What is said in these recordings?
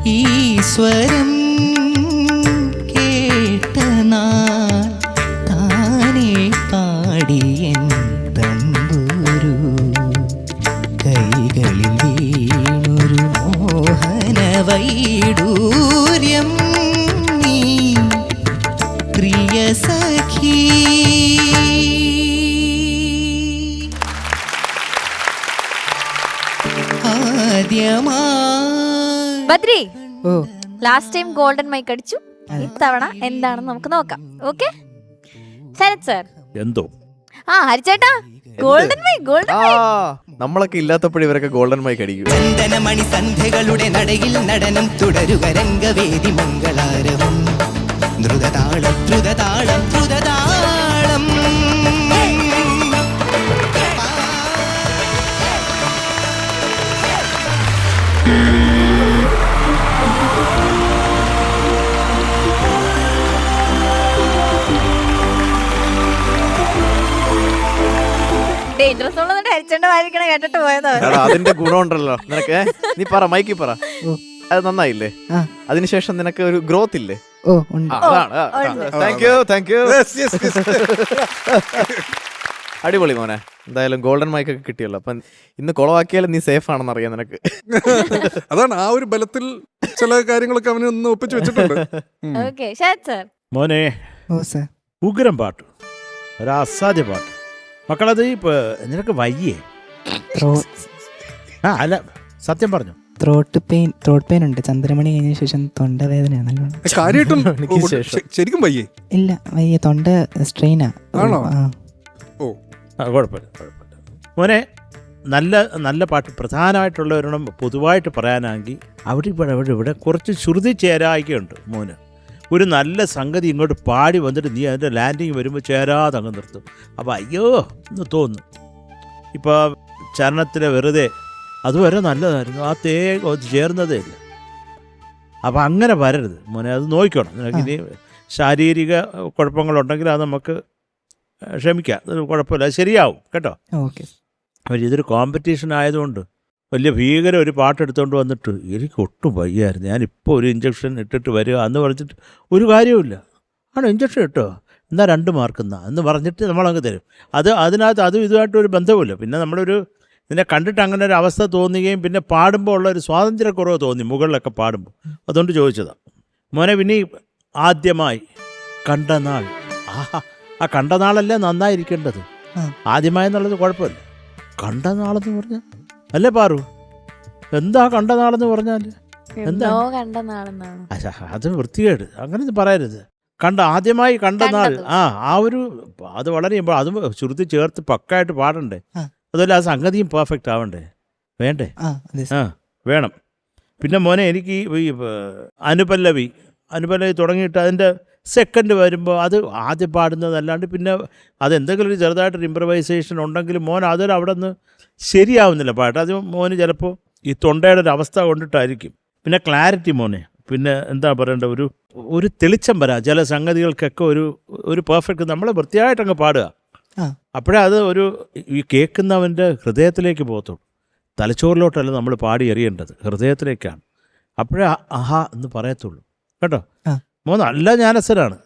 ഈശ്വരം കേട്ട നാൾ താനേ പാടിയൻ തമ്പുരു കൈകളിൽ വീണൊരു മോഹന വൈഡൂര്യം നീ പ്രിയ സഖി. Badri, last time golden mic അടിച്ചു, ഇത്തവണ എന്താണെന്ന് നമുക്ക് നോക്കാം. Okay Sarath sir. എന്തോ ഹരിച്ചേട്ടാ, ഗോൾഡൻ മൈക്ക്, ഗോൾഡൻ മൈക്ക്. നമ്മളൊക്കെ ഇല്ലാത്തപ്പോഴും ഇവരൊക്കെ ഗോൾഡൻ മൈക്ക് അടിക്കും. ചന്ദനമണി സന്ധ്യകളുടെ നടയിൽ നടനം തുടരുക രംഗവേദി മംഗളാരവം ദ്രുതതാളം ദ്രുതതാളം ദ്രുതതാളം. ഡേഞ്ചറസ് ഉള്ളതുകൊണ്ട് ഹരിച്ചേട്ട വായിക്കണ കേട്ടിട്ട് പോയതോ. അതിന്റെ ഗുണമുണ്ടല്ലോ നിനക്ക്. നീ പറ, മൈക്കി പറ. അത് നന്നായില്ലേ? അതിനുശേഷം നിനക്ക് ഒരു ഗ്രോത്ത് ഇല്ലേ? അടിപൊളി മോനെ. എന്തായാലും ഗോൾഡൻ മൈക്ക് ഒക്കെ കിട്ടിയല്ലോ. അപ്പൊ ഇന്ന് കുളവാക്കിയാലും നീ സേഫ് ആണെന്ന് അറിയാം നിനക്ക്. അതാണ് ആ ഒരു ബലത്തിൽ ചില കാര്യങ്ങളൊക്കെ അവന് ഒന്ന് ഒപ്പിച്ചു വെച്ചിട്ടുണ്ട്. മോനെ, ഉഗ്രം പാട്ട്, ഒരു അസാധ്യ പാട്ട്. മക്കളത് ഇപ്പൊ നിനക്ക് വയ്യേ? അല്ല, സത്യം പറഞ്ഞു. ത്രോട്ട് പെയിൻ ഉണ്ട്. ചന്ദ്രമണി കഴിഞ്ഞ ശേഷം തൊണ്ടവേദനയാണ് നല്ലോണം. ശരിക്കും വയ്യേ? ഇല്ല, വയ്യ, തൊണ്ട സ്ട്രെയിനാ. കുഴപ്പമില്ല. മോനെ, നല്ല നല്ല പാട്ട് പ്രധാനമായിട്ടുള്ളവരണം പൊതുവായിട്ട് പറയാനാണെങ്കിൽ അവിടെ കുറച്ച് ശ്രുതി ചേരായികയുണ്ട് മോന്. ഒരു നല്ല സംഗതി ഇങ്ങോട്ട് പാടി വന്നിട്ട് നീ അതിൻ്റെ ലാൻഡിങ് വരുമ്പോൾ ചേരാതെ അങ്ങ് നിർത്തും. അപ്പോൾ അയ്യോ എന്ന് തോന്നും. ഇപ്പോൾ ചരണത്തിലെ വെറുതെ അതുവരെ നല്ലതായിരുന്നു, ആ തേ ചേർന്നതേ ഇല്ല. അപ്പോൾ അങ്ങനെ വരരുത് മോനെ, അത് നോക്കണം. നിനക്ക് ഇനി ശാരീരിക കുഴപ്പങ്ങളുണ്ടെങ്കിൽ അത് നമുക്ക് ക്ഷമിക്കാം, അത് കുഴപ്പമില്ല, അത് ശരിയാവും കേട്ടോ. ഓക്കെ. അപ്പോൾ ഇതൊരു കോമ്പറ്റീഷൻ ആയതുകൊണ്ട് വലിയ ഭീകര ഒരു പാട്ടെടുത്തുകൊണ്ട് വന്നിട്ട് എനിക്ക് ഒട്ടും വയ്യായിരുന്നു, ഞാനിപ്പോൾ ഒരു ഇഞ്ചക്ഷൻ ഇട്ടിട്ട് വരിക എന്ന് പറഞ്ഞിട്ട് ഒരു കാര്യവുമില്ല. ആണോ ഇഞ്ചക്ഷൻ ഇട്ടോ, എന്നാൽ 2 മാർക്ക് എന്ന് പറഞ്ഞിട്ട് നമ്മളങ്ങ് തരും. അതിനകത്ത് അതും ഇതുമായിട്ടൊരു ബന്ധവുമില്ല. പിന്നെ നമ്മളൊരു ഇതിനെ കണ്ടിട്ട് അങ്ങനെ ഒരു അവസ്ഥ തോന്നുകയും പിന്നെ പാടുമ്പോൾ ഉള്ളൊരു സ്വാതന്ത്ര്യക്കുറവ് തോന്നി മുകളിലൊക്കെ പാടുമ്പോൾ. അതുകൊണ്ട് ചോദിച്ചതാണ് മോനെ. പിന്നെ ആദ്യമായി കണ്ട നാൾ, ആ കണ്ട നാളല്ലേ നന്നായിരിക്കേണ്ടത്. ആദ്യമായെന്നുള്ളത് കുഴപ്പമില്ല, കണ്ട നാളെന്ന് പറഞ്ഞാൽ അല്ലേ പാറു? എന്താ കണ്ട നാളെന്ന് പറഞ്ഞാൽ എന്താ? അത് വൃത്തികേട്, അങ്ങനെ പറയരുത്. ആദ്യമായി കണ്ട നാൾ, ആ ഒരു അത് വളരെ അതും ശ്രുതി ചേർത്ത് പക്കായിട്ട് പാടണ്ടേ. അതുപോലെ ആ സംഗതിയും പെർഫെക്റ്റ് ആവണ്ടേ, വേണ്ടേ? വേണം. പിന്നെ മോനെ, എനിക്ക് ഈ അനുപല്ലവി തുടങ്ങിയിട്ട് അതിൻ്റെ സെക്കൻഡ് വരുമ്പോൾ അത് ആദ്യം പാടുന്നതല്ലാണ്ട് പിന്നെ അതെന്തെങ്കിലും ഒരു ചെറുതായിട്ടൊരു ഇംപ്രവൈസേഷൻ ഉണ്ടെങ്കിലും മോൻ അതൊരു അവിടെ നിന്ന് ശരിയാവുന്നില്ല പാട്ട്. അത് മോന് ചിലപ്പോൾ ഈ തൊണ്ടയുടെ ഒരു അവസ്ഥ കൊണ്ടിട്ടായിരിക്കും. പിന്നെ ക്ലാരിറ്റി മോനെ, പിന്നെ എന്താ പറയേണ്ട, ഒരു തെളിച്ചം വരാം ചില സംഗതികൾക്കൊക്കെ. ഒരു പെർഫെക്റ്റ് നമ്മൾ വൃത്തിയായിട്ടങ്ങ് പാടുക. അപ്പോഴേ അത് ഈ കേൾക്കുന്നവൻ്റെ ഹൃദയത്തിലേക്ക് പോകത്തുള്ളൂ. തലച്ചോറിലോട്ടല്ല നമ്മൾ പാടി എറിയേണ്ടത്, ഹൃദയത്തിലേക്കാണ്. അപ്പോഴേ ആഹാ എന്ന് പറയത്തുള്ളൂ കേട്ടോ. മോൻ നല്ല ജ്ഞാനസ്ഥനാണ്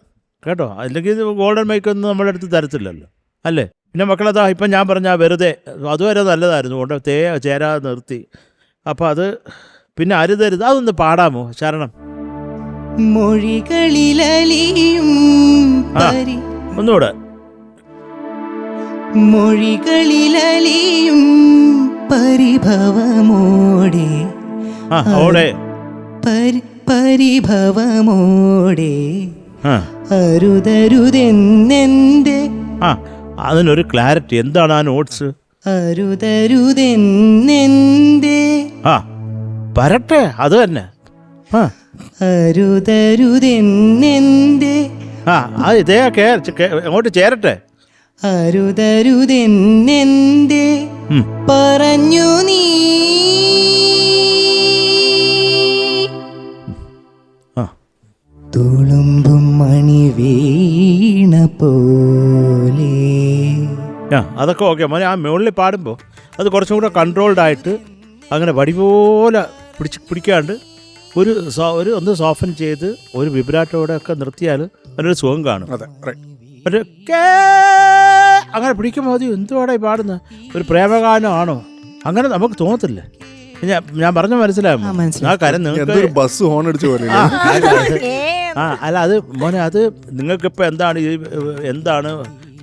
കേട്ടോ. അല്ലെങ്കിൽ ഇത് ഗോൾഡൻ മൈക്കൊന്നും നമ്മുടെ അടുത്ത് തരത്തില്ലല്ലോ അല്ലേ. പിന്നെ മക്കളതാ ഇപ്പം ഞാൻ പറഞ്ഞാൽ വെറുതെ അതുവരെ നല്ലതായിരുന്നു, കൊണ്ട് ചേരാതെ നിർത്തി. അപ്പം അത് പിന്നെ അരുതരുത്, അതൊന്ന് പാടാമോ ശരണം? മൊഴികളിലലിയും ഒന്നുകൂടെ. മൊഴികളിലലിയും പരിഭവമോടെ, പരിഭവമോടെ അരുതരുതെന്നെന്റെ. അതിനൊരു ക്ലാരിറ്റി എന്താണ് ആ നോട്ട്സ്? അരുതരുതെന്നെന്റെ. വരട്ടെ, അത് തന്നെ. അരുതരുതെന്നെന്റെ. ഇതേ അങ്ങോട്ട് ചേരട്ടെ. അരുതരുതെന്നെന്റെ പറഞ്ഞു നീ. തുളുമ്പും മണി വീണ പോലെ. അതൊക്കെ ഓക്കെ മോനെ. ആ മുകളിൽ പാടുമ്പോൾ അത് കുറച്ചും കൂടെ കൺട്രോൾഡ് ആയിട്ട് അങ്ങനെ വടി പോലെ പിടിക്കാണ്ട് ഒരു ഒന്ന് സോഫൻ ചെയ്ത് ഒരു വിബ്രാറ്റോടെ ഒക്കെ നിർത്തിയാൽ അതിനൊരു സുഖം കാണും. അതെ right. ഒരു അങ്ങനെ പിടിക്കുമ്പോൾ മതി എന്തുവാടാ ഈ പാടുന്നത്, ഒരു പ്രേമഗാനമാണോ അങ്ങനെ നമുക്ക് തോന്നത്തില്ല. ഞാൻ പറഞ്ഞ മനസ്സിലാകും ആ കാര്യം എന്തൊരു നിങ്ങൾക്ക്. ബസ് ഹോൺ അടിച്ച പോലെ. അല്ല അത് മോനെ, അത് നിങ്ങൾക്കിപ്പോൾ എന്താണ്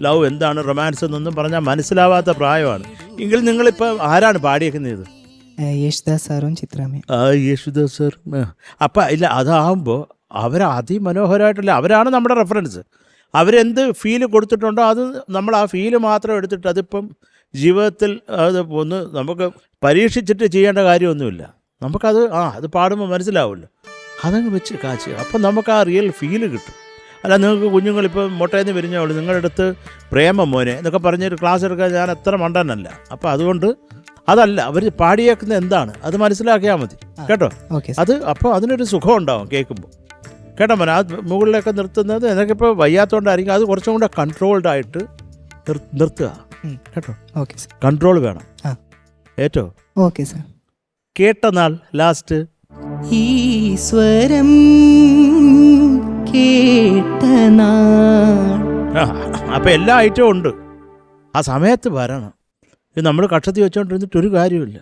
ലവ്, എന്താണ് റൊമാൻസ് എന്നൊന്നും പറഞ്ഞാൽ മനസ്സിലാവാത്ത പ്രായമാണ്. എങ്കിൽ നിങ്ങളിപ്പോൾ ആരാണ് പാടിയേക്കുന്നത്? യേശുദാസ് സാറും ചിത്രാമ്മയും. യേശുദാസ് സർ. അപ്പം ഇല്ല, അതാകുമ്പോൾ അതിമനോഹരമായിട്ടില്ല, അവരാണ് നമ്മുടെ റെഫറൻസ്. അവരെന്ത് ഫീല് കൊടുത്തിട്ടുണ്ടോ അത് നമ്മൾ ആ ഫീല് മാത്രം എടുത്തിട്ട് അതിപ്പം ജീവിതത്തിൽ അത് ഒന്ന് നമുക്ക് പരീക്ഷിച്ചിട്ട് ചെയ്യേണ്ട കാര്യമൊന്നുമില്ല. നമുക്കത് അത് പാടുമ്പോൾ മനസ്സിലാവുമല്ലോ, അതങ്ങ് വെച്ച് കാച്ച്, അപ്പം നമുക്ക് ആ റിയൽ ഫീല് കിട്ടും. അല്ല നിങ്ങൾക്ക് കുഞ്ഞുങ്ങളിപ്പോൾ മുട്ടയെന്ന് വിരിഞ്ഞോളൂ, നിങ്ങളുടെ അടുത്ത് പ്രേമം മോനെ എന്നൊക്കെ പറഞ്ഞൊരു ക്ലാസ് എടുക്കാൻ ഞാൻ അത്ര മണ്ടനല്ല. അപ്പം അതുകൊണ്ട് അതല്ല, അവർ പാടിയേക്കുന്നത് എന്താണ് അത് മനസ്സിലാക്കിയാൽ മതി കേട്ടോ. അത് അപ്പോൾ അതിനൊരു സുഖം ഉണ്ടാവും കേൾക്കുമ്പോൾ കേട്ടോ മോനെ. ആ മുകളിലൊക്കെ നിർത്തുന്നത് എനിക്കിപ്പോൾ വയ്യാത്തതുകൊണ്ടായിരിക്കും, അത് കുറച്ചും കൂടെ കൺട്രോൾഡ് ആയിട്ട് നിർത്തുക കേട്ടോ. Okay sir. കൺട്രോൾ വേണം ഏറ്റോ. Okay sir. കേട്ട നാൾ ലാസ്റ്റ് ഈശ്വരം കേട്ട നാൾ. അപ്പം എല്ലാ ഐറ്റവും ഉണ്ട്, ആ സമയത്ത് വരണം. ഇത് നമ്മൾ കക്ഷത്തി വെച്ചുകൊണ്ടിരുന്നിട്ട് ഒരു കാര്യമില്ല.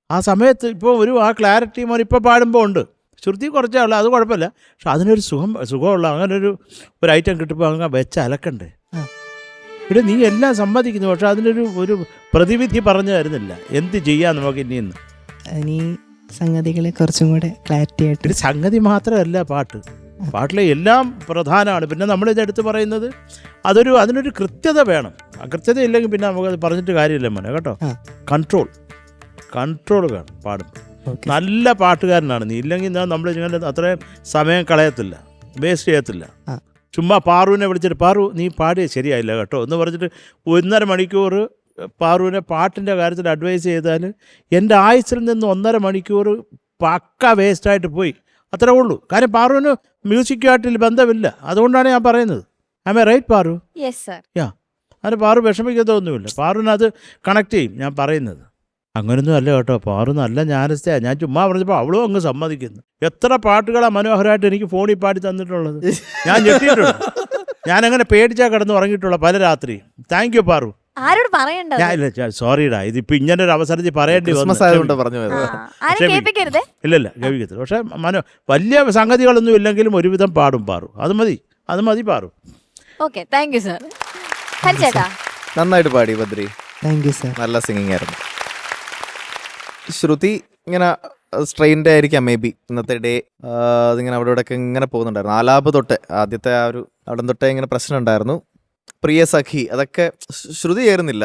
ആ സമയത്ത് ഇപ്പോൾ ആ ക്ലാരിറ്റി മോൻ ഇപ്പോൾ പാടുമ്പോൾ ഉണ്ട്, ശ്രുതി കുറച്ചേ ഉള്ളൂ, അത് കുഴപ്പമില്ല. പക്ഷെ അതിനൊരു സുഖമുള്ള അങ്ങനെ ഒരു ഐറ്റം കിട്ടുമ്പോൾ അങ്ങ് വെച്ച് അലക്കണ്ടേ. ഇവിടെ നീ എല്ലാം സമ്മതിക്കുന്നു, പക്ഷെ അതിനൊരു പ്രതിവിധി പറഞ്ഞു തരുന്നില്ല. എന്ത് ചെയ്യാം നമുക്ക് ഇനിയെന്ന്? ഇനി സംഗതികളെ കുറച്ചും കൂടെ ക്ലാരിറ്റി ആയിട്ട്. ഒരു സംഗതി മാത്രമല്ല പാട്ടിലെ എല്ലാം പ്രധാനമാണ്. പിന്നെ നമ്മളിതെടുത്ത് പറയുന്നത് അതിനൊരു കൃത്യത വേണം. കൃത്യത ഇല്ലെങ്കിൽ പിന്നെ നമുക്കത് പറഞ്ഞിട്ട് കാര്യമില്ല മോനെ കേട്ടോ. കൺട്രോൾ വേണം പാടുമ്പോൾ. നല്ല പാട്ടുകാരനാണ് നീ, ഇല്ലെങ്കിൽ നമ്മൾ ഇങ്ങനെ അത്രയും സമയം കളയത്തില്ല, വേസ്റ്റ് ചെയ്യത്തില്ല. ചുമ്മാ പാറുവിനെ വിളിച്ചിട്ട് പാറു നീ പാടിയത് ശരിയായില്ല കേട്ടോ എന്ന് പറഞ്ഞിട്ട് 1.5 മണിക്കൂർ പാറുവിനെ പാട്ടിൻ്റെ കാര്യത്തിൽ അഡ്വൈസ് ചെയ്താൽ എൻ്റെ ആയുസ്സിൽ നിന്ന് 1.5 മണിക്കൂർ പക്ക വേസ്റ്റായിട്ട് പോയി, അത്രേ ഉള്ളൂ. കാര്യം പാറുവിന് മ്യൂസിക്കുമായിട്ട് ബന്ധമില്ല, അതുകൊണ്ടാണ് ഞാൻ പറയുന്നത്. ആമേ റൈറ്റ് പാറു? Yes sir. അതിന് പാറു വിഷമിക്കത്തൊന്നുമില്ല, പാറുവിനത് കണക്ട് ചെയ്യും ഞാൻ പറയുന്നത്. അങ്ങനൊന്നും അല്ല കേട്ടോ, പാറു നല്ല ജ്ഞാനസ്ഥയാണ്. ഞാൻ ചുമ്മാ പറഞ്ഞപ്പോൾ അവളും അങ്ങ് സമ്മതിക്കുന്നു. എത്ര പാട്ടുകളാണ് മനോഹരമായിട്ട് എനിക്ക് ഫോണിൽ പാടി തന്നിട്ടുള്ളത്, ഞാൻ ഞെട്ടിയിട്ടുണ്ട്. ഞാനങ്ങനെ പേടിച്ചാൽ കിടന്ന് ഉറങ്ങിയിട്ടുള്ള പല രാത്രിയും. Thank you Paru. ആരോട് പറയണ്ട, സോറിടാ, ഇതിപ്പോ ഇങ്ങനെ ഒരു അവസരത്തിൽ പറയേണ്ടി വന്നു. ഇല്ലല്ല കേൾക്കത്തില്ല. പക്ഷെ വലിയ സംഗതികളൊന്നും ഇല്ലെങ്കിലും ഒരുവിധം പാടും പാറു. അത് മതി Paru. Okay, thank you sir. ഹരിച്ചേട്ടാ നന്നായിട്ട് പാടി ബദ്രി. Thank you sir. നല്ല സിംഗിങ് ആയിരുന്നു. ശ്രുതി ഇങ്ങനെ സ്ട്രെയിൻഡ് ആയിരിക്കാം മേ ബി ഇന്നത്തെ ഡേ. അതിങ്ങനെ അവിടെ ഇവിടെയൊക്കെ ഇങ്ങനെ പോകുന്നുണ്ടായിരുന്നു. ആലാപ് തൊട്ട് ആദ്യത്തെ ആ ഒരു അവിടെ തൊട്ടേ ഇങ്ങനെ പ്രശ്നം ഉണ്ടായിരുന്നു. പ്രിയ സഖി അതൊക്കെ ശ്രുതി ചേരുന്നില്ല.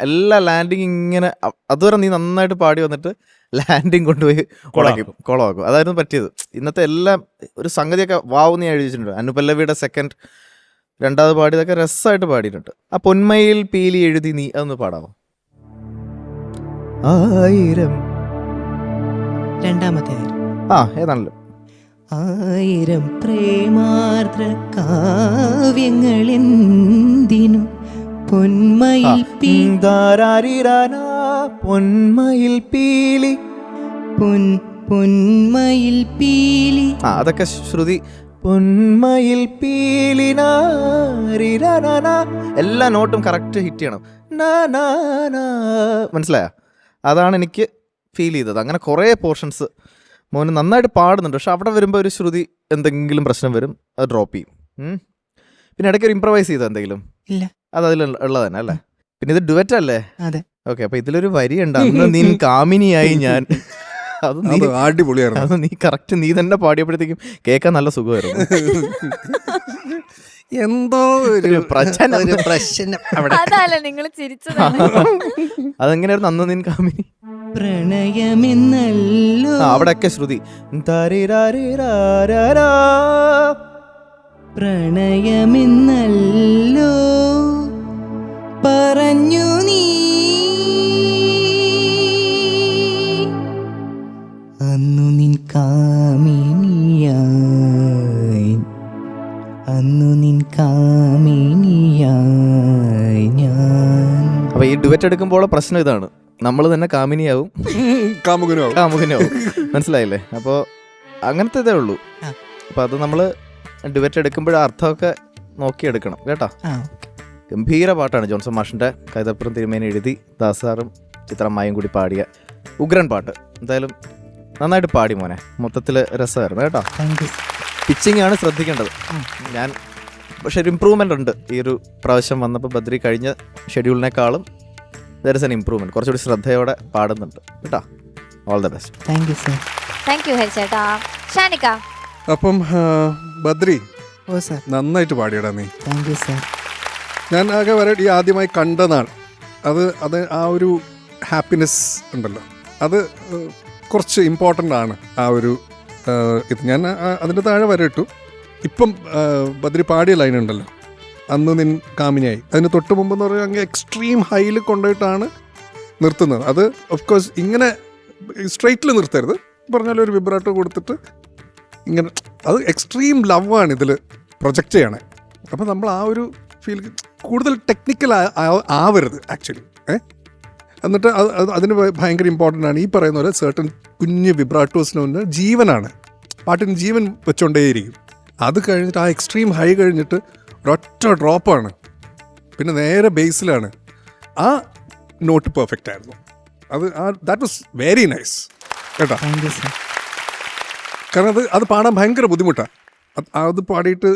എല്ലാ ലാൻഡിങ് ഇങ്ങനെ അതുവരെ നീ നന്നായിട്ട് പാടി വന്നിട്ട് ലാൻഡിങ് കൊണ്ടുപോയി കുളമാക്കും. അതായിരുന്നു പറ്റിയത്. ഇന്നത്തെ എല്ലാം ഒരു സംഗതിയൊക്കെ വാവ് നീ എഴുതി വെച്ചിട്ടുണ്ട്. അനുപല്ലവിയുടെ സെക്കൻഡ് രണ്ടാമത് പാടിയതൊക്കെ രസമായിട്ട് പാടിയിട്ടുണ്ട്. ആ പൊന്മയിൽ പീലി എഴുതി നീ അതൊന്ന് പാടാമോ? ആയിരം രണ്ടാമത്തെ ഏതാണല്ലോ. 1000 പ്രേമാർദ്ര കാവ്യങ്ങളെന്തിനു പൊന്മയിൽ പൊന്മയിൽ പീലി പൊന്മയിൽ പീലി. അതൊക്കെ ശ്രുതി. പൊന്മയിൽ പീലിന എല്ലാ നോട്ടും കറക്റ്റ് ഹിറ്റ് ചെയ്യണം. മനസ്സിലായ? അതാണ് എനിക്ക് ഫീൽ ചെയ്തത്. അങ്ങനെ കുറേ പോർഷൻസ് മോന് നന്നായിട്ട് പാടുന്നുണ്ട്. പക്ഷെ അവിടെ വരുമ്പോൾ ഒരു ശ്രുതി എന്തെങ്കിലും പ്രശ്നം വരും, അത് ഡ്രോപ്പ് ചെയ്യും. പിന്നെ ഇടയ്ക്ക് ഒരു ഇംപ്രവൈസ് ചെയ്തോ എന്തെങ്കിലും? ഇല്ല, അത് അതിൽ ഉള്ളത് തന്നെ അല്ലേ. പിന്നെ ഇത് ഡുവറ്റ് അല്ലേ? അതെ. ഓക്കെ, അപ്പൊ ഇതിലൊരു വരി ഉണ്ട്, അന്ന് നീ കാമിനിയായി ഞാൻ. അത് അടിപൊളിയായിരുന്നു. അത് നീ കറക്റ്റ് നീ തന്നെ പാടിയപ്പോഴത്തേക്കും കേൾക്കാൻ നല്ല സുഖമായിരുന്നു. എന്തോ ഒരു പ്രശ്നം അവിടെ. നിങ്ങൾ ചിരിച്ചത് അതെങ്ങനെയായിരുന്നു അന്ന് നീ കാമിനി? പ്രണയമെന്നല്ലോ അവിടെയൊക്കെ ശ്രുതി പ്രണയമെന്നല്ലോ പറഞ്ഞു നീ അന്നു നിൻ കാമിനിയായി ഞാൻ. അപ്പൊ ഈ ഡുവറ്റ് എടുക്കുമ്പോൾ പ്രശ്നം ഇതാണ്, നമ്മൾ തന്നെ കാമിനിയാവും, കാമുകനാവും. മനസ്സിലായില്ലേ? അപ്പോൾ അങ്ങനത്തെ ഇതേ ഉള്ളൂ. ആ. അപ്പം അത് നമ്മൾ ഡിബേറ്റ് എടുക്കുമ്പോൾ അർത്ഥമൊക്കെ നോക്കിയെടുക്കണം കേട്ടോ. ആ ഗംഭീര പാട്ടാണ്. ജോൺസൺ മാഷിൻ്റെ കൈതപ്പുറം തിരുമേനി എഴുതി ദാസാറും ചിത്രമായും കൂടി പാടിയ ഉഗ്രൻ പാട്ട്. എന്തായാലും നന്നായിട്ട് പാടി മോനെ, മൊത്തത്തിൽ രസമായിരുന്നു കേട്ടോ. Thank U. പിച്ചിങ് ആണ് ശ്രദ്ധിക്കേണ്ടത്. ഞാൻ പക്ഷെ ഒരു ഇമ്പ്രൂവ്മെൻ്റ് ഉണ്ട് ഈ ഒരു പ്രാവശ്യം വന്നപ്പോൾ. ബദ്രി കഴിഞ്ഞ ഷെഡ്യൂളിനേക്കാളും ദർ ഇസ് എൻ ഇമ്പ്രൂവ്മെൻറ്റ്. കുറച്ചുകൂടി ശ്രദ്ധയോടെ പാടുന്നുണ്ട് കേട്ടോ. All the best. Thank you sir. Thank you ഹരിച്ചേട്ടാ. ഷാനിക്ക. അപ്പം ബദ്രി ഓ സർ. നന്നായിട്ട് പാടിയടാ നീ. Thank you sir. ഞാൻ ആകെ ഈ ആദ്യമായി കണ്ടതാണ് അത് ആ ഒരു ഹാപ്പിനെസ് ഉണ്ടല്ലോ, അത് കുറച്ച് ഇമ്പോർട്ടൻ്റ് ആണ്. ആ ഒരു ഇത് ഞാൻ അതിൻ്റെ താഴെ വരെ ഇട്ടു. ഇപ്പം ബദ്രി പാടിയ ലൈൻ ഉണ്ടല്ലോ, അന്ന് നിൻ കാമിനിയായി, അതിന് തൊട്ട് മുമ്പെന്ന് പറഞ്ഞാൽ അങ്ങ് എക്സ്ട്രീം ഹൈയിൽ കൊണ്ടുപോയിട്ടാണ് നിർത്തുന്നത്. അത് ഓഫ് കോഴ്സ് ഇങ്ങനെ സ്ട്രെയിറ്റിൽ നിർത്തരുത്, പറഞ്ഞാൽ ഒരു വിബ്രാട്ടോ കൊടുത്തിട്ട് ഇങ്ങനെ, അത് എക്സ്ട്രീം ലവാണ് ഇതിൽ പ്രൊജക്റ്റ് ചെയ്യണേ. അപ്പം നമ്മൾ ആ ഒരു ഫീൽ കൂടുതൽ ടെക്നിക്കൽ ആവരുത് ആക്ച്വലി. എന്നിട്ട് അതിന് ഭയങ്കര ഇമ്പോർട്ടൻ്റ് ആണ് ഈ പറയുന്ന പോലെ സർട്ടൻ കുഞ്ഞ് വിബ്രാട്ടോസിന് മുന്നേ ജീവനാണ്, പാട്ടിന് ജീവൻ വെച്ചുകൊണ്ടേയിരിക്കും. അത് കഴിഞ്ഞിട്ട് ആ എക്സ്ട്രീം ഹൈ കഴിഞ്ഞിട്ട് ഒരൊറ്റ ഡ്രോപ്പാണ്, പിന്നെ നേരെ ബേസിലാണ്. ആ നോട്ട് പെർഫെക്റ്റ് ആയിരുന്നു. അത് ദാറ്റ് വാസ് വെരി നൈസ് കേട്ടോ. Thank you sir. കാരണം അത് പാടാൻ ഭയങ്കര ബുദ്ധിമുട്ടാണ്. അത് പാടിയിട്ട്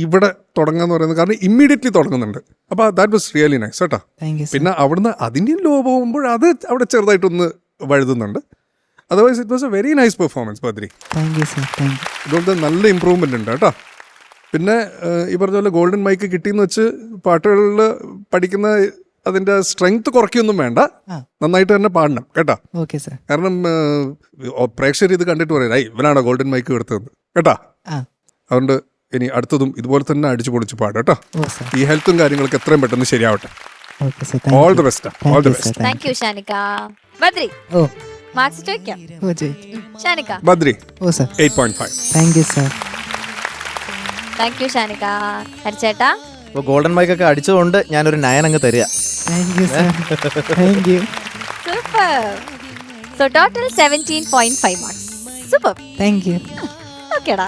ഇവിടെ തുടങ്ങാന്ന് പറയുന്നത് കാരണം ഇമ്മീഡിയറ്റ്ലി തുടങ്ങുന്നുണ്ട്. അപ്പോൾ ദാറ്റ് വാസ് റിയലി നൈസ് കേട്ടോ. Thank you sir. പിന്നെ അവിടുന്ന് അതിൻ്റെ ലോ പോകുമ്പോൾ അത് അവിടെ ചെറുതായിട്ടൊന്ന് വഴുതുന്നുണ്ട്. Otherwise it was a very nice performance Badri. Thank you sir. Thank you. ഇതുകൊണ്ട് നല്ല ഇമ്പ്രൂവ്മെൻ്റ് ഉണ്ട് കേട്ടോ. പിന്നെ ഈ പറഞ്ഞ പോലെ ഗോൾഡൻ മൈക്ക് കിട്ടിയെന്ന് വെച്ച് പാട്ടുകളിൽ പഠിക്കുന്ന അതിൻ്റെ സ്ട്രെങ്ത് കുറയ്ക്കൊന്നും വേണ്ട, നന്നായിട്ട് തന്നെ പാടണം കേട്ടോ. Okay sir. കാരണം പ്രേക്ഷകർ ഇത് കണ്ടിട്ട് പറയും ഇവനാണോ ഗോൾഡൻ മൈക്ക് എടുത്തത് കേട്ടോ. അതുകൊണ്ട് ഇനി അടുത്തതും ഇതുപോലെ തന്നെ അടിച്ചു പൊളിച്ച് പാടും കേട്ടോ. ഈ ഹെൽത്തും കാര്യങ്ങളൊക്കെ എത്രയും പെട്ടെന്ന് ശരിയാവട്ടെ. All the best. All the best. Thank you ഷാനിക്ക. ബദ്രി. ഓ മാർക്സ് ചോദിക്കാം. ഓ ചോദിക്കും. ഷാനിക്ക. ബദ്രി. ഓ sir. 8.5. Thank you sir. Thank you ഷാനിക്ക. ഹരിച്ചേട്ടാ. അപ്പോൾ ഗോൾഡൻ മൈക്കൊക്കെ അടിച്ചുകൊണ്ട് ഞാനൊരു 9 അങ്ങ് തരിക. Thank you sir. Thank you. Super. So total 17.5 marks. Super. Thank you. ഓക്കേടാ.